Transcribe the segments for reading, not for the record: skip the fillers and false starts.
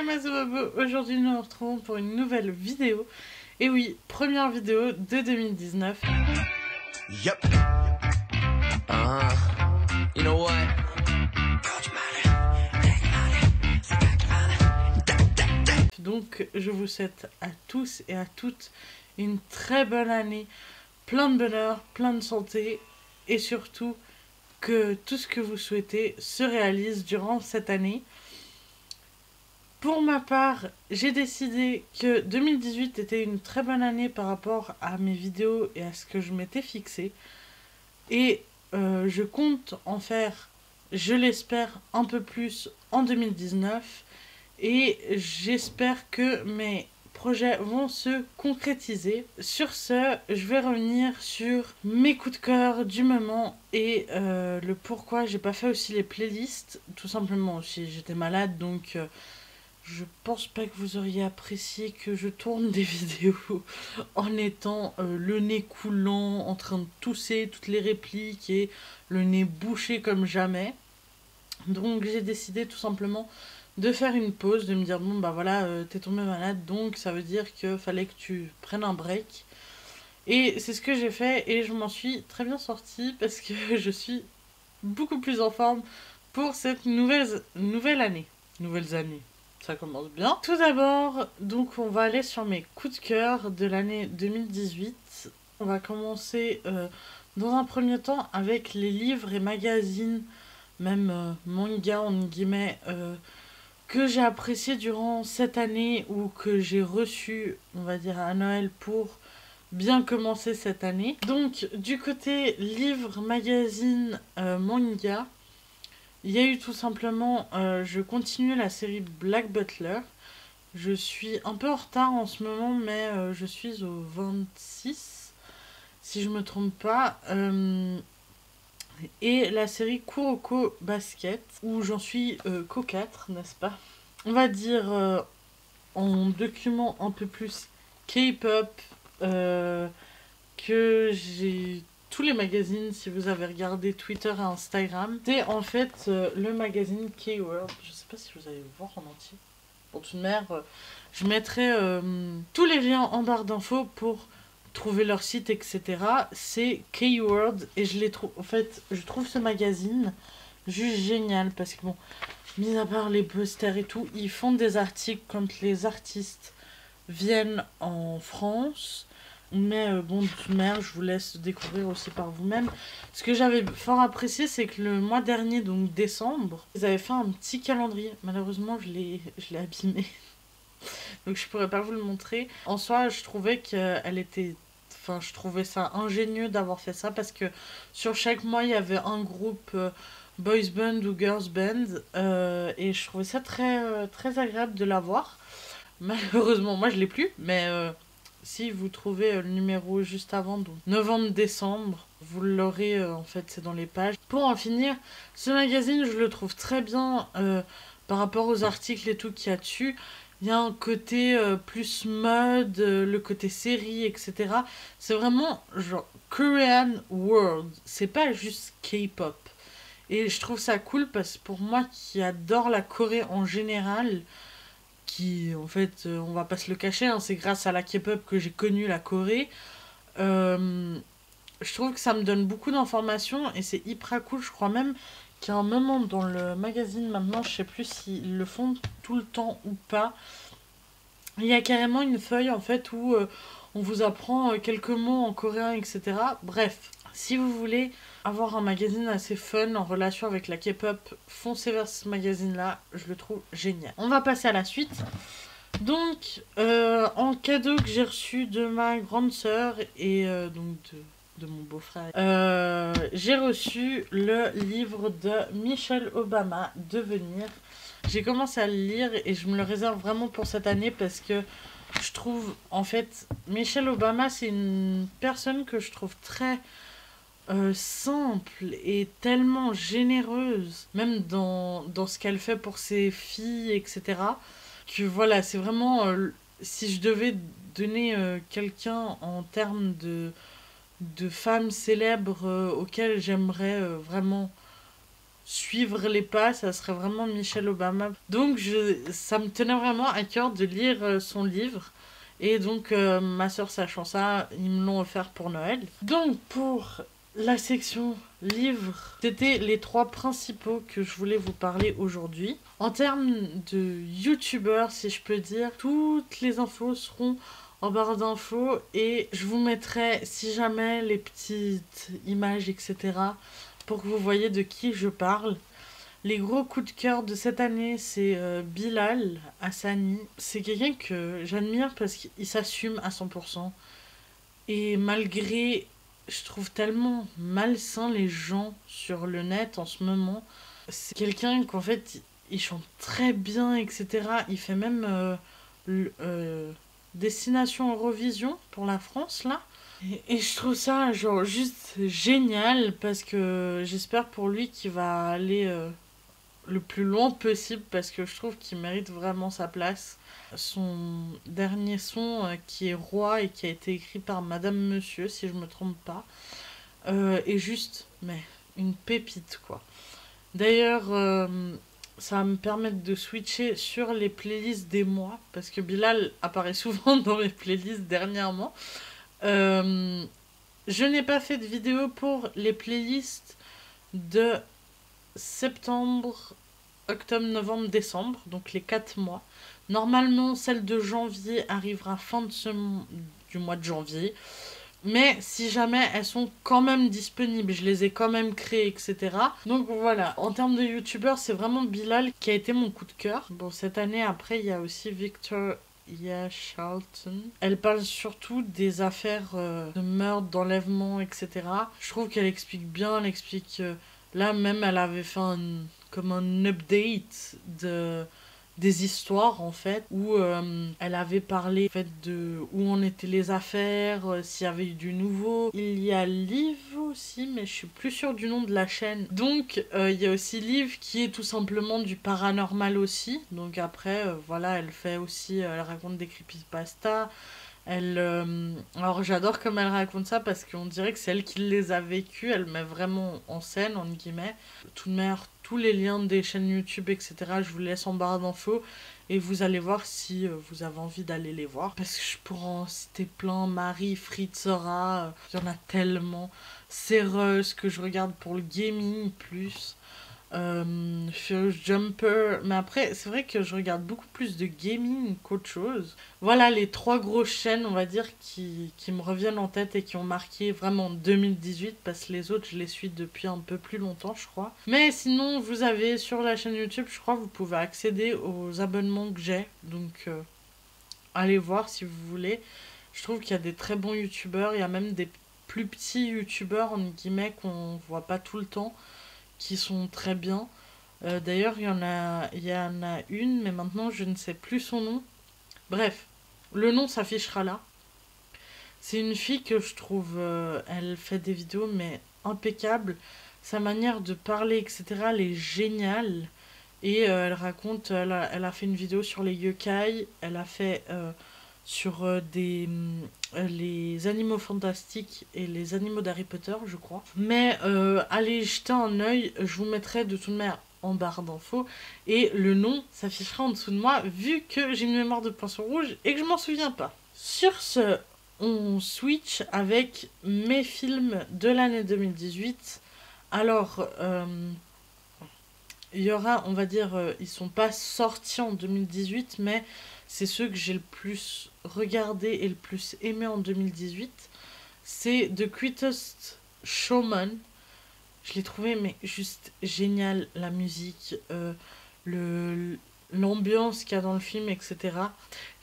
Masubabo, aujourd'hui nous nous retrouvons pour une nouvelle vidéo. Et oui, première vidéo de 2019. Yep. You know what? Donc je vous souhaite à tous et à toutes une très bonne année, plein de bonheur, plein de santé et surtout que tout ce que vous souhaitez se réalise durant cette année. Pour ma part, j'ai décidé que 2018 était une très bonne année par rapport à mes vidéos et à ce que je m'étais fixé. Et je compte en faire, je l'espère, un peu plus en 2019. Et j'espère que mes projets vont se concrétiser. Sur ce, je vais revenir sur mes coups de cœur du moment et le pourquoi j'ai pas fait aussi les playlists. Tout simplement aussi, j'étais malade donc... je pense pas que vous auriez apprécié que je tourne des vidéos en étant le nez coulant, en train de tousser toutes les répliques et le nez bouché comme jamais. Donc j'ai décidé tout simplement de faire une pause, de me dire bon bah voilà, t'es tombé malade donc ça veut dire qu'il fallait que tu prennes un break. Et c'est ce que j'ai fait et je m'en suis très bien sortie parce que je suis beaucoup plus en forme pour cette nouvelle année. Nouvelles années. Ça commence bien. Tout d'abord, donc on va aller sur mes coups de cœur de l'année 2018. On va commencer dans un premier temps avec les livres et magazines, même manga en guillemets, que j'ai apprécié durant cette année ou que j'ai reçu, on va dire à Noël pour bien commencer cette année. Donc du côté livres, magazines, manga, il y a eu tout simplement, je continue la série Black Butler. Je suis un peu en retard en ce moment, mais je suis au 26, si je me trompe pas. Et la série Kuroko Basket, où j'en suis qu'au 4, n'est-ce pas? On va dire en document un peu plus K-pop, que j'ai... tous les magazines, si vous avez regardé Twitter et Instagram, c'est en fait le magazine K-World. Je sais pas si vous allez le voir en entier. Bon, tout de même, je mettrai tous les liens en barre d'infos pour trouver leur site, etc. C'est K-World et je les trouve... En fait, je trouve ce magazine juste génial parce que bon, mis à part les posters et tout, ils font des articles quand les artistes viennent en France. Mais bon, de toute manière, je vous laisse découvrir aussi par vous-même. Ce que j'avais fort apprécié, c'est que le mois dernier, donc décembre, ils avaient fait un petit calendrier. Malheureusement, je l'ai abîmé. Donc je pourrais pas vous le montrer. En soi, je trouvais qu'elle était... Enfin, je trouvais ça ingénieux d'avoir fait ça parce que sur chaque mois, il y avait un groupe boys band ou girls band. Et je trouvais ça très agréable de l'avoir. Malheureusement, moi, je l'ai plus, mais... si vous trouvez le numéro juste avant, donc novembre-décembre, vous l'aurez, en fait, c'est dans les pages. Pour en finir, ce magazine, je le trouve très bien par rapport aux articles et tout qu'il y a dessus. Il y a un côté plus mode, le côté série, etc. C'est vraiment genre Korean World. C'est pas juste K-pop. Et je trouve ça cool parce que pour moi qui adore la Corée en général, qui en fait on va pas se le cacher, hein, c'est grâce à la K-pop que j'ai connu la Corée. Je trouve que ça me donne beaucoup d'informations et c'est hyper cool. Je crois même qu'il y a un moment dans le magazine maintenant, je sais plus s'ils le font tout le temps ou pas, il y a carrément une feuille en fait où on vous apprend quelques mots en coréen, etc. Bref, si vous voulez avoir un magazine assez fun en relation avec la K-pop, foncez vers ce magazine-là, je le trouve génial. On va passer à la suite. Donc, en cadeau que j'ai reçu de ma grande sœur et donc de mon beau-frère, j'ai reçu le livre de Michelle Obama, Devenir. J'ai commencé à le lire et je me le réserve vraiment pour cette année parce que je trouve, en fait, Michelle Obama, c'est une personne que je trouve très simple et tellement généreuse, même dans ce qu'elle fait pour ses filles, etc. Que voilà, c'est vraiment, si je devais donner quelqu'un en termes de femmes célèbres auxquelles j'aimerais vraiment suivre les pas, ça serait vraiment Michelle Obama. Donc ça me tenait vraiment à cœur de lire son livre. Et donc ma soeur sachant ça, ils me l'ont offert pour Noël. Donc pour la section livres, c'était les 3 principaux que je voulais vous parler aujourd'hui. En termes de youtubeurs, si je peux dire, toutes les infos seront en barre d'infos et je vous mettrai, si jamais, les petites images, etc. pour que vous voyez de qui je parle. Les gros coups de cœur de cette année, c'est Bilal Hassani. C'est quelqu'un que j'admire parce qu'il s'assume à 100%. Et malgré, je trouve tellement malsain les gens sur le net en ce moment. C'est quelqu'un qu'en fait, il chante très bien, etc. Il fait même Destination Eurovision pour la France, là. Et je trouve ça genre juste génial parce que j'espère pour lui qu'il va aller le plus loin possible parce que je trouve qu'il mérite vraiment sa place. Son dernier son qui est Roi et qui a été écrit par Madame Monsieur, si je me trompe pas, est juste, mais une pépite quoi. D'ailleurs, ça va me permettre de switcher sur les playlists des mois parce que Bilal apparaît souvent dans mes playlists dernièrement. Je n'ai pas fait de vidéo pour les playlists de septembre, octobre, novembre, décembre, donc les 4 mois. Normalement, celle de janvier arrivera fin du mois de janvier. Mais si jamais elles sont quand même disponibles, je les ai quand même créées, etc. Donc voilà, en termes de youtubeurs, c'est vraiment Bilal qui a été mon coup de cœur. Bon, cette année, après, il y a aussi Victoria Charlton. Elle parle surtout des affaires de meurtre, d'enlèvement, etc. Je trouve qu'elle explique bien, elle explique... là, même, elle avait fait comme un update des histoires en fait où elle avait parlé en fait de où en étaient les affaires, s'il y avait eu du nouveau. Il y a Liv aussi mais je suis plus sûre du nom de la chaîne. Donc il y a aussi Liv qui est tout simplement du paranormal aussi. Donc après voilà, elle fait aussi elle raconte des creepypasta. Alors j'adore comme elle raconte ça parce qu'on dirait que c'est elle qui les a vécues, elle met vraiment en scène, entre guillemets. Tout de même, tous les liens des chaînes YouTube, etc., je vous laisse en barre d'infos et vous allez voir si vous avez envie d'aller les voir. Parce que je pourrais en citer plein, Marie, Fritzera, il y en a tellement. Cereus que je regarde pour le gaming plus. Furious Jumper, mais après c'est vrai que je regarde beaucoup plus de gaming qu'autre chose. Voilà les 3 grosses chaînes on va dire qui me reviennent en tête et qui ont marqué vraiment 2018 parce que les autres je les suis depuis un peu plus longtemps je crois. Mais sinon vous avez sur la chaîne YouTube je crois vous pouvez accéder aux abonnements que j'ai donc allez voir si vous voulez. Je trouve qu'il y a des très bons youtubeurs, il y a même des plus petits youtubeurs en guillemets qu'on voit pas tout le temps qui sont très bien. D'ailleurs, il y en a une, mais maintenant je ne sais plus son nom. Bref, le nom s'affichera là. C'est une fille que je trouve, elle fait des vidéos, mais impeccables. Sa manière de parler, etc., elle est géniale. Et elle raconte, elle a fait une vidéo sur les yokai, elle a fait sur les animaux fantastiques et les animaux d'Harry Potter, je crois. Mais allez jeter un œil, je vous mettrai de toute manière en barre d'infos et le nom s'affichera en dessous de moi vu que j'ai une mémoire de poisson rouge et que je m'en souviens pas. Sur ce, on switch avec mes films de l'année 2018. Alors, il y aura, on va dire, ils sont pas sortis en 2018, mais c'est ceux que j'ai le plus regardé et le plus aimé en 2018. C'est The Greatest Showman. Je l'ai trouvé mais juste génial, la musique, l'ambiance qu'il y a dans le film, etc.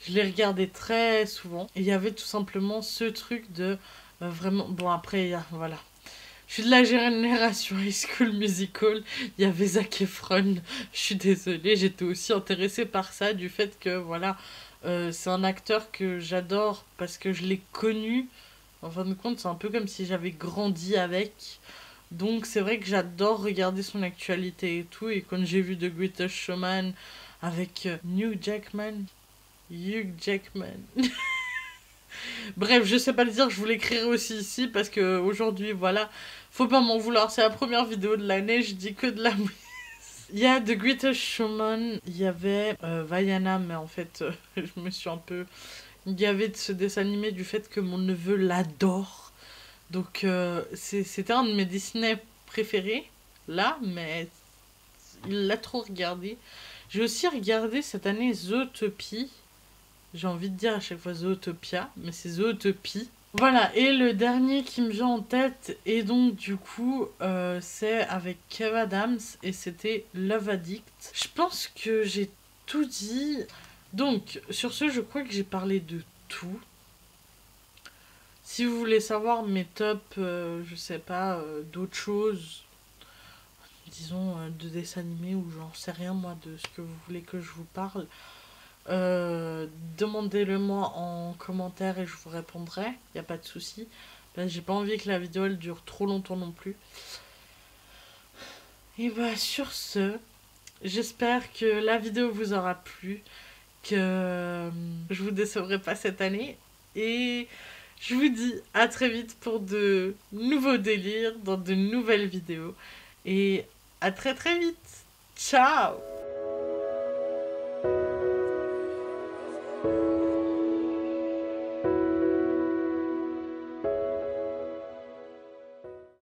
Je l'ai regardé très souvent. Et il y avait tout simplement ce truc de vraiment... Bon après, voilà. Je suis de la génération High School Musical. Il y avait Zac Efron. Je suis désolée, j'étais aussi intéressée par ça, du fait que, voilà, c'est un acteur que j'adore parce que je l'ai connu. En fin de compte, c'est un peu comme si j'avais grandi avec. Donc, c'est vrai que j'adore regarder son actualité et tout. Et quand j'ai vu The Greatest Showman avec Hugh Jackman. Bref, je sais pas le dire, je vous l'écrirai aussi ici parce que aujourd'hui, voilà, faut pas m'en vouloir, c'est la première vidéo de l'année, je dis que de la mouise. Il y a The Greatest Showman, il y avait Vaiana, mais en fait, je me suis un peu gavée de ce dessin animé du fait que mon neveu l'adore. Donc, c'était un de mes Disney préférés, là, mais il l'a trop regardé. J'ai aussi regardé cette année Zootopie. J'ai envie de dire à chaque fois Zootopia, mais c'est Zootopie. Voilà, et le dernier qui me vient en tête, et donc du coup, c'est avec Kev Adams, et c'était Love Addict. Je pense que j'ai tout dit. Donc, sur ce, je crois que j'ai parlé de tout. Si vous voulez savoir mes tops, je sais pas, d'autres choses, disons de dessins animés, ou j'en sais rien moi de ce que vous voulez que je vous parle, demandez-le moi en commentaire et je vous répondrai, y a pas de souci. J'ai pas envie que la vidéo elle dure trop longtemps non plus. Et bah sur ce, j'espère que la vidéo vous aura plu, que je vous décevrai pas cette année, et je vous dis à très vite pour de nouveaux délires dans de nouvelles vidéos, et à très très vite. Ciao!